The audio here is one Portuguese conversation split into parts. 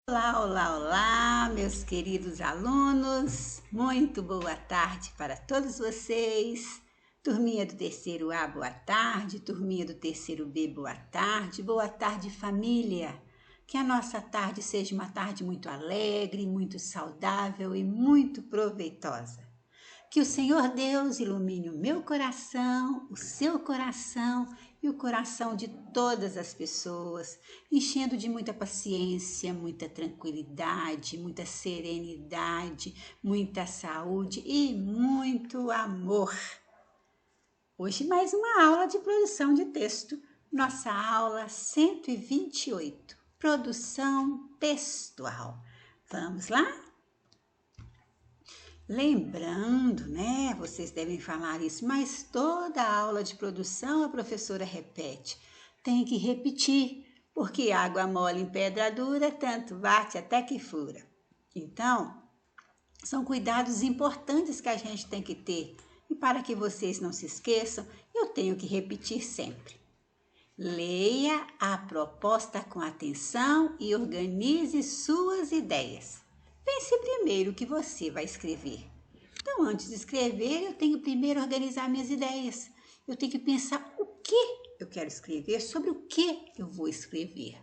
Olá, olá, olá, meus queridos alunos. Muito boa tarde para todos vocês. Turminha do terceiro A, boa tarde. Turminha do terceiro B, boa tarde. Boa tarde, família. Que a nossa tarde seja uma tarde muito alegre, muito saudável e muito proveitosa. Que o Senhor Deus ilumine o meu coração, o seu coração e o coração de todas as pessoas, enchendo de muita paciência, muita tranquilidade, muita serenidade, muita saúde e muito amor. Hoje mais uma aula de produção de texto, nossa aula 128, produção textual. Vamos lá? Lembrando, né? Vocês devem falar isso, mas toda aula de produção a professora repete. Tem que repetir, porque água mole em pedra dura, tanto bate até que fura. Então, são cuidados importantes que a gente tem que ter. E para que vocês não se esqueçam, eu tenho que repetir sempre. Leia a proposta com atenção e organize suas ideias. Pense primeiro o que você vai escrever. Então, antes de escrever, eu tenho primeiro organizar minhas ideias. Eu tenho que pensar o que eu quero escrever, sobre o que eu vou escrever.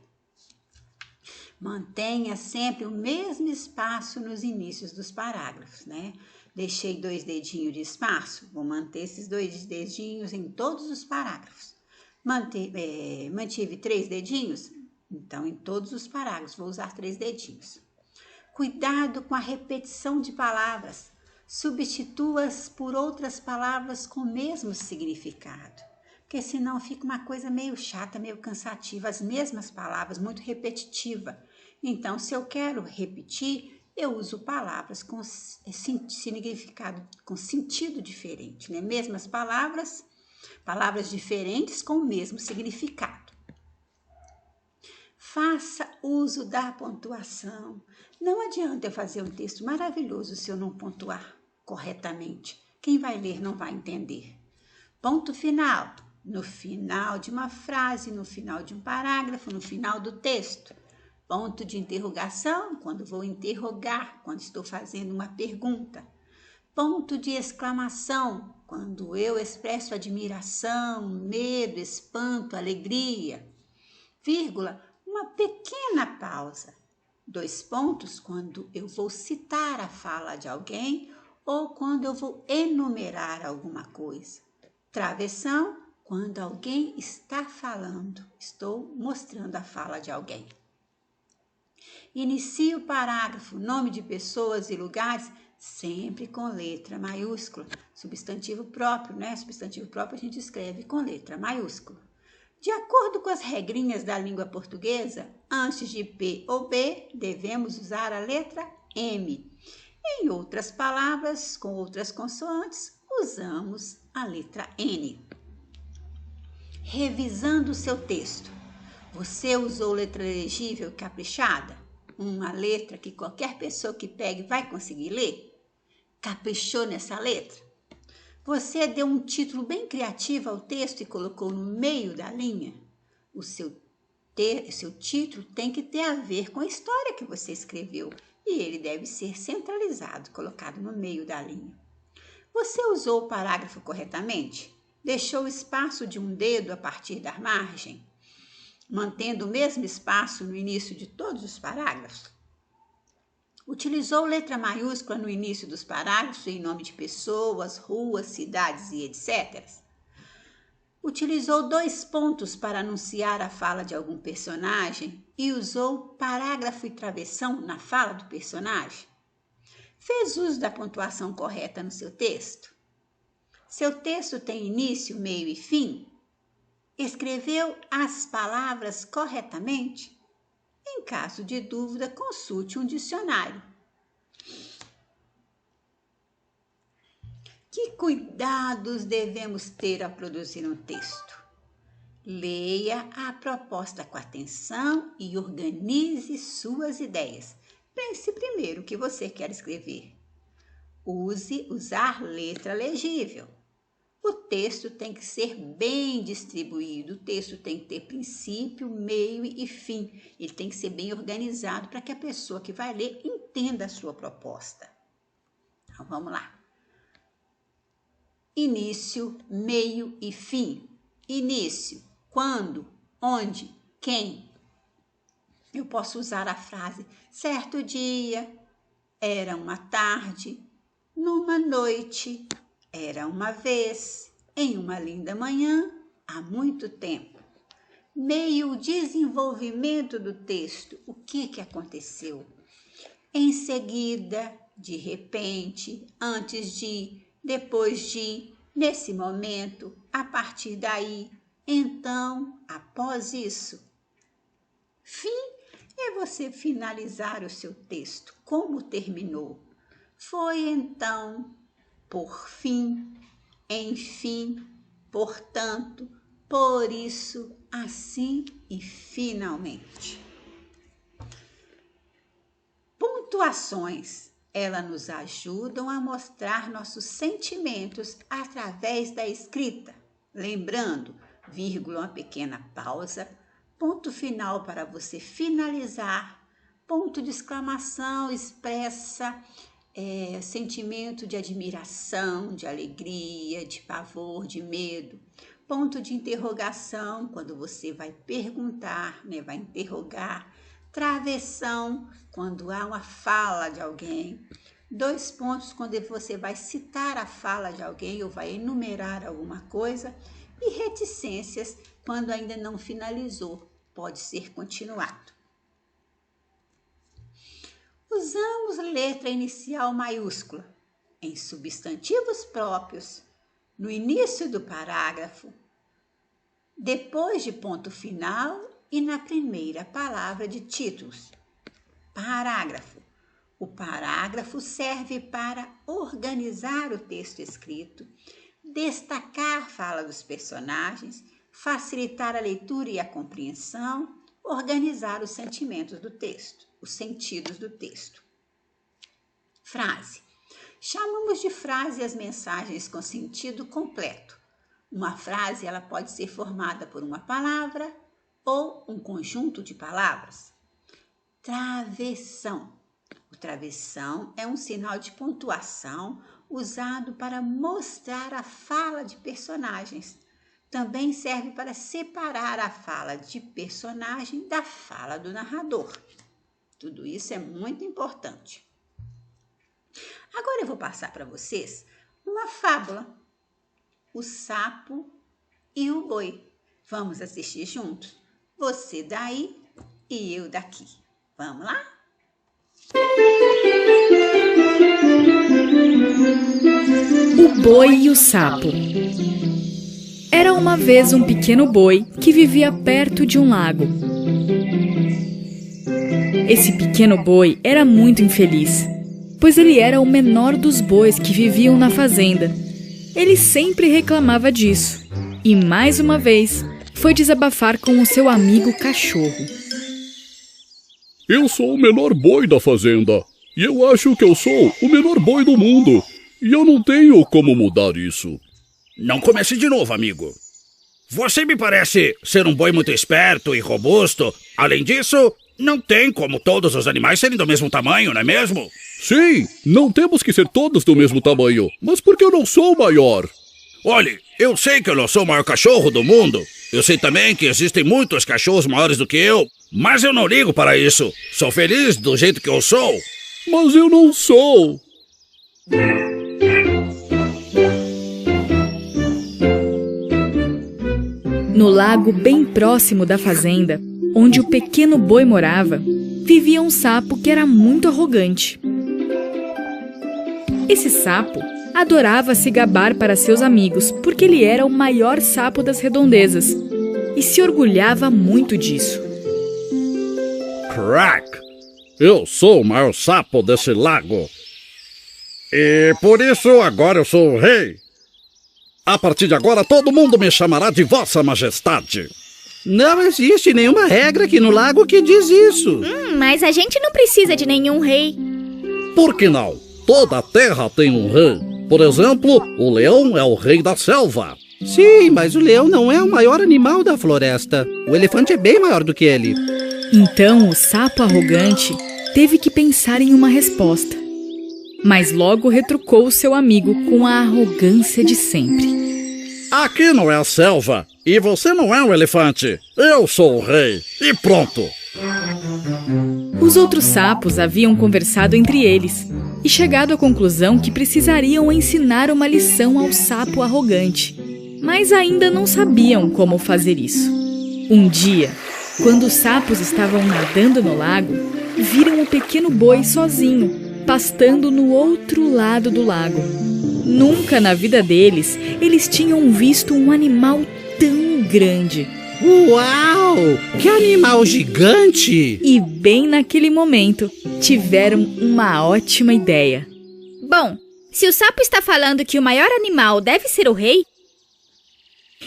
Mantenha sempre o mesmo espaço nos inícios dos parágrafos, né? Deixei 2 dedinhos de espaço, vou manter esses 2 dedinhos em todos os parágrafos. Mantive 3 dedinhos, então em todos os parágrafos vou usar 3 dedinhos. Cuidado com a repetição de palavras. Substitua-as por outras palavras com o mesmo significado. Porque senão fica uma coisa meio chata, meio cansativa, as mesmas palavras, muito repetitiva. Então, se eu quero repetir, eu uso palavras com significado, com sentido diferente, né? Mesmas palavras, palavras diferentes com o mesmo significado. Faça uso da pontuação. Não adianta eu fazer um texto maravilhoso se eu não pontuar corretamente. Quem vai ler não vai entender. Ponto final. No final de uma frase, no final de um parágrafo, no final do texto. Ponto de interrogação, quando vou interrogar, quando estou fazendo uma pergunta. Ponto de exclamação, quando eu expresso admiração, medo, espanto, alegria. Vírgula, uma pequena pausa. 2 pontos quando eu vou citar a fala de alguém ou quando eu vou enumerar alguma coisa. Travessão, quando alguém está falando, estou mostrando a fala de alguém. Inicie o parágrafo, nome de pessoas e lugares, sempre com letra maiúscula. Substantivo próprio, né? Substantivo próprio a gente escreve com letra maiúscula. De acordo com as regrinhas da língua portuguesa, antes de P ou B, devemos usar a letra M. Em outras palavras, com outras consoantes, usamos a letra N. Revisando o seu texto. Você usou letra legível e caprichada? Uma letra que qualquer pessoa que pegue vai conseguir ler? Caprichou nessa letra? Você deu um título bem criativo ao texto e colocou no meio da linha? O seu título tem que ter a ver com a história que você escreveu e ele deve ser centralizado, colocado no meio da linha. Você usou o parágrafo corretamente? Deixou o espaço de um dedo a partir da margem, mantendo o mesmo espaço no início de todos os parágrafos? Utilizou letra maiúscula no início dos parágrafos em nome de pessoas, ruas, cidades e etc. Utilizou 2 pontos para anunciar a fala de algum personagem e usou parágrafo e travessão na fala do personagem? Fez uso da pontuação correta no seu texto? Seu texto tem início, meio e fim? Escreveu as palavras corretamente? Em caso de dúvida, consulte um dicionário. Que cuidados devemos ter ao produzir um texto? Leia a proposta com atenção e organize suas ideias. Pense primeiro o que você quer escrever. Usar letra legível. O texto tem que ser bem distribuído, o texto tem que ter princípio, meio e fim. Ele tem que ser bem organizado para que a pessoa que vai ler entenda a sua proposta. Então, vamos lá. Início, meio e fim. Início, quando, onde, quem. Eu posso usar a frase: certo dia, era uma tarde, numa noite, era uma vez, em uma linda manhã, há muito tempo. Meio, desenvolvimento do texto. O que aconteceu? Em seguida, de repente, antes de, depois de, nesse momento, a partir daí, então, após isso. Fim é você finalizar o seu texto. Como terminou? Foi então, por fim, enfim, portanto, por isso, assim e finalmente. Pontuações. Elas nos ajudam a mostrar nossos sentimentos através da escrita. Lembrando, vírgula, uma pequena pausa, ponto final para você finalizar, ponto de exclamação expressa sentimento de admiração, de alegria, de pavor, de medo. Ponto de interrogação, quando você vai perguntar, vai interrogar. Travessão, quando há uma fala de alguém. 2 pontos, quando você vai citar a fala de alguém ou vai enumerar alguma coisa. E reticências, quando ainda não finalizou, pode ser continuado. Usamos letra inicial maiúscula em substantivos próprios, no início do parágrafo, depois de ponto final e na primeira palavra de títulos. Parágrafo. O parágrafo serve para organizar o texto escrito, destacar a fala dos personagens, facilitar a leitura e a compreensão, organizar os sentimentos do texto, os sentidos do texto. Frase. Chamamos de frase as mensagens com sentido completo. Uma frase ela pode ser formada por uma palavra ou um conjunto de palavras. Travessão. O travessão é um sinal de pontuação usado para mostrar a fala de personagens. Também serve para separar a fala de personagem da fala do narrador. Tudo isso é muito importante. Agora eu vou passar para vocês uma fábula. O sapo e o boi. Vamos assistir juntos? Você daí e eu daqui. Vamos lá? O boi e o sapo. Era uma vez um pequeno boi que vivia perto de um lago. Esse pequeno boi era muito infeliz, pois ele era o menor dos bois que viviam na fazenda. Ele sempre reclamava disso e, mais uma vez, foi desabafar com o seu amigo cachorro. Eu sou o menor boi da fazenda e eu acho que eu sou o menor boi do mundo e eu não tenho como mudar isso. Não comece de novo, amigo. Você me parece ser um boi muito esperto e robusto. Além disso, não tem como todos os animais serem do mesmo tamanho, não é mesmo? Sim, não temos que ser todos do mesmo tamanho, mas porque eu não sou o maior. Olhe, eu sei que eu não sou o maior cachorro do mundo. Eu sei também que existem muitos cachorros maiores do que eu, mas eu não ligo para isso. Sou feliz do jeito que eu sou. Mas eu não sou. No lago bem próximo da fazenda, onde o pequeno boi morava, vivia um sapo que era muito arrogante. Esse sapo adorava se gabar para seus amigos porque ele era o maior sapo das redondezas e se orgulhava muito disso. Crack! Eu sou o maior sapo desse lago. E por isso agora eu sou o rei. A partir de agora todo mundo me chamará de Vossa Majestade. Não existe nenhuma regra aqui no lago que diz isso. Mas a gente não precisa de nenhum rei. Por que não? Toda a terra tem um rei. Por exemplo, o leão é o rei da selva. Sim, mas o leão não é o maior animal da floresta. O elefante é bem maior do que ele. Então o sapo arrogante teve que pensar em uma resposta. Mas logo retrucou seu amigo com a arrogância de sempre. Aqui não é a selva, e você não é um elefante. Eu sou o rei, e pronto. Os outros sapos haviam conversado entre eles e chegado à conclusão que precisariam ensinar uma lição ao sapo arrogante, mas ainda não sabiam como fazer isso. Um dia, quando os sapos estavam nadando no lago, viram um pequeno boi sozinho, pastando no outro lado do lago. Nunca na vida deles, eles tinham visto um animal tão grande. Uau! Que animal gigante! E bem naquele momento, tiveram uma ótima ideia. Bom, se o sapo está falando que o maior animal deve ser o rei,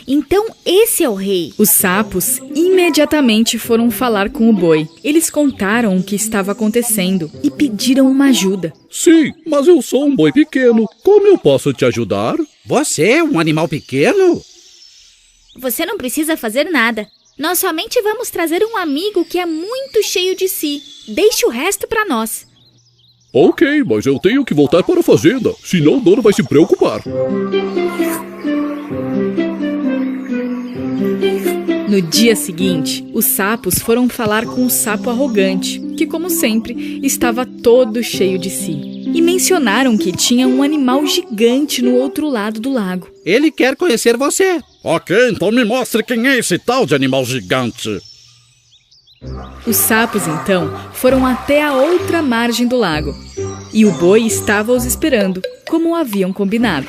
então esse é o rei. Os sapos imediatamente foram falar com o boi. Eles contaram o que estava acontecendo e pediram uma ajuda. Sim, mas eu sou um boi pequeno. Como eu posso te ajudar? Você é um animal pequeno? Você não precisa fazer nada. Nós somente vamos trazer um amigo que é muito cheio de si. Deixe o resto para nós. Ok, mas eu tenho que voltar para a fazenda, senão o dono vai se preocupar. No dia seguinte, os sapos foram falar com o sapo arrogante, que, como sempre, estava todo cheio de si. E mencionaram que tinha um animal gigante no outro lado do lago. Ele quer conhecer você. Ok, então me mostre quem é esse tal de animal gigante. Os sapos, então, foram até a outra margem do lago. E o boi estava os esperando, como haviam combinado.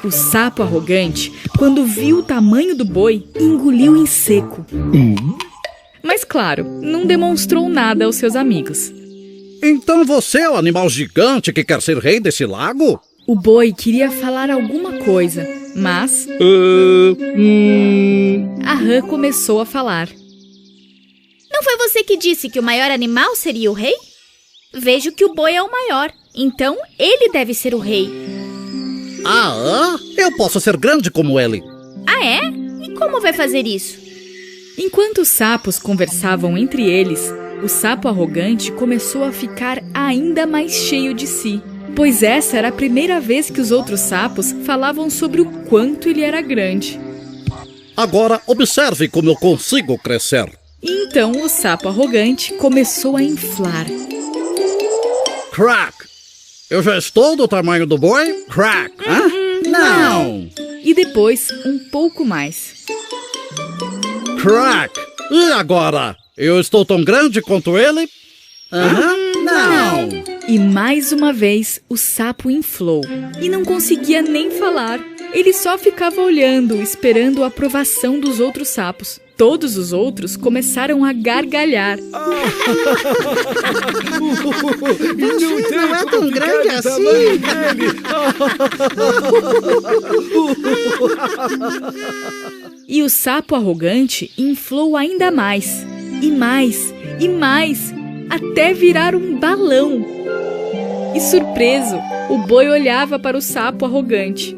O sapo arrogante, quando viu o tamanho do boi, engoliu em seco. Mas, claro, não demonstrou nada aos seus amigos. Então você é o animal gigante que quer ser rei desse lago? O boi queria falar alguma coisa, mas a rã começou a falar. Não foi você que disse que o maior animal seria o rei? Vejo que o boi é o maior, então ele deve ser o rei. Ah, eu posso ser grande como ele. Ah, é? E como vai fazer isso? Enquanto os sapos conversavam entre eles, o sapo arrogante começou a ficar ainda mais cheio de si, pois essa era a primeira vez que os outros sapos falavam sobre o quanto ele era grande. Agora observe como eu consigo crescer. E então o sapo arrogante começou a inflar. Crack! Eu já estou do tamanho do boi? Crack! Hã? Não! E depois um pouco mais. Crack! E agora? Eu estou tão grande quanto ele? Não! E mais uma vez o sapo inflou e não conseguia nem falar. Ele só ficava olhando, esperando a aprovação dos outros sapos. Todos os outros começaram a gargalhar. Você não é tão grande assim. E o sapo arrogante inflou ainda mais, e mais, e mais, até virar um balão. E surpreso, o boi olhava para o sapo arrogante.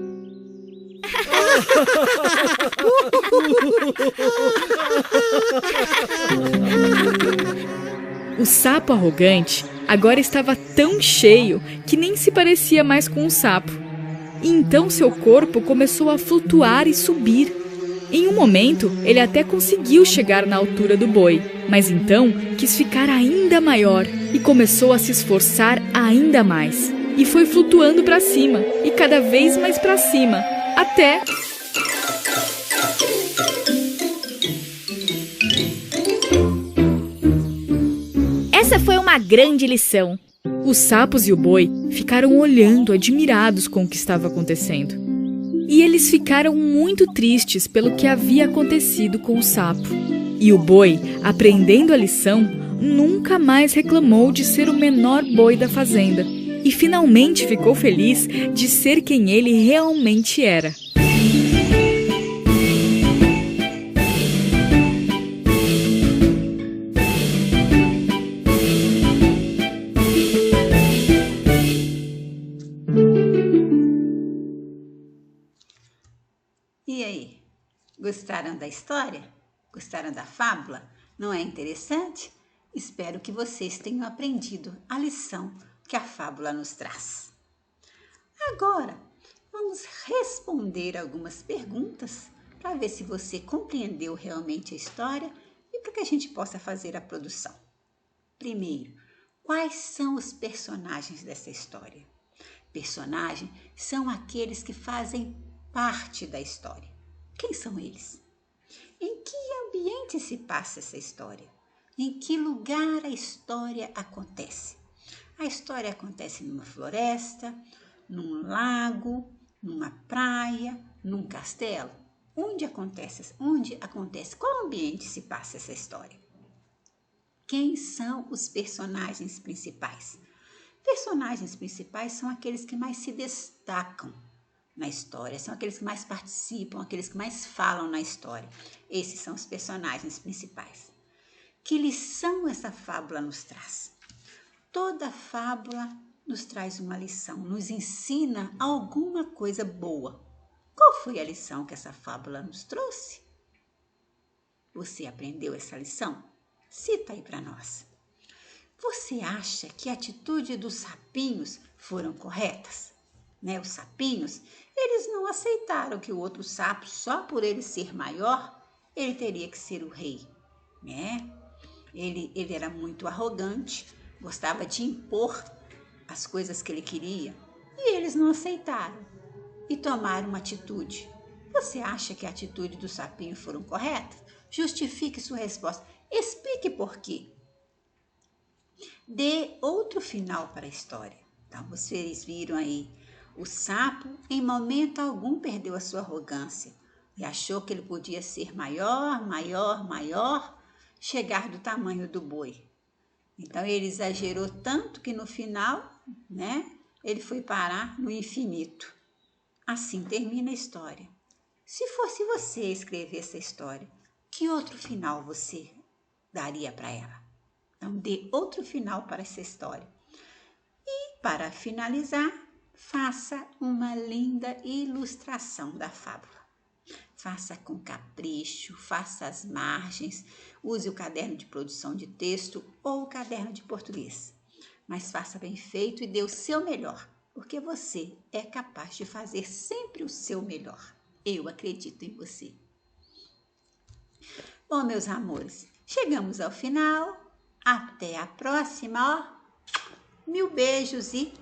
O sapo arrogante agora estava tão cheio que nem se parecia mais com um sapo. E então seu corpo começou a flutuar e subir. Em um momento, ele até conseguiu chegar na altura do boi, mas então quis ficar ainda maior e começou a se esforçar ainda mais. E foi flutuando para cima, e cada vez mais para cima, até... Essa foi uma grande lição. Os sapos e o boi ficaram olhando, admirados com o que estava acontecendo. E eles ficaram muito tristes pelo que havia acontecido com o sapo. E o boi, aprendendo a lição, nunca mais reclamou de ser o menor boi da fazenda. E finalmente ficou feliz de ser quem ele realmente era. Gostaram da história? Gostaram da fábula? Não é interessante? Espero que vocês tenham aprendido a lição que a fábula nos traz. Agora, vamos responder algumas perguntas para ver se você compreendeu realmente a história e para que a gente possa fazer a produção. Primeiro, quais são os personagens dessa história? Personagens são aqueles que fazem parte da história. Quem são eles? Em que ambiente se passa essa história? Em que lugar a história acontece? A história acontece numa floresta, num lago, numa praia, num castelo. Onde acontece? Qual ambiente se passa essa história? Quem são os personagens principais? Personagens principais são aqueles que mais se destacam na história, são aqueles que mais participam, aqueles que mais falam na história. Esses são os personagens principais. Que lição essa fábula nos traz? Toda fábula nos traz uma lição, nos ensina alguma coisa boa. Qual foi a lição que essa fábula nos trouxe? Você aprendeu essa lição? Cita aí para nós. Você acha que a atitude dos sapinhos foram corretas? Os sapinhos, eles não aceitaram que o outro sapo, só por ele ser maior, ele teria que ser o rei, Ele era muito arrogante, gostava de impor as coisas que ele queria, e eles não aceitaram e tomaram uma atitude. Você acha que a atitude do sapinho foram corretas? Justifique sua resposta. Explique por quê. Dê outro final para a história. Então, vocês viram aí, o sapo, em momento algum, perdeu a sua arrogância e achou que ele podia ser maior, chegar do tamanho do boi. Então, ele exagerou tanto que no final, ele foi parar no infinito. Assim termina a história. Se fosse você escrever essa história, que outro final você daria para ela? Então, dê outro final para essa história. E, para finalizar, faça uma linda ilustração da fábula. Faça com capricho, faça as margens, use o caderno de produção de texto ou o caderno de português. Mas faça bem feito e dê o seu melhor, porque você é capaz de fazer sempre o seu melhor. Eu acredito em você. Bom, meus amores, chegamos ao final. Até a próxima. 1000 beijos e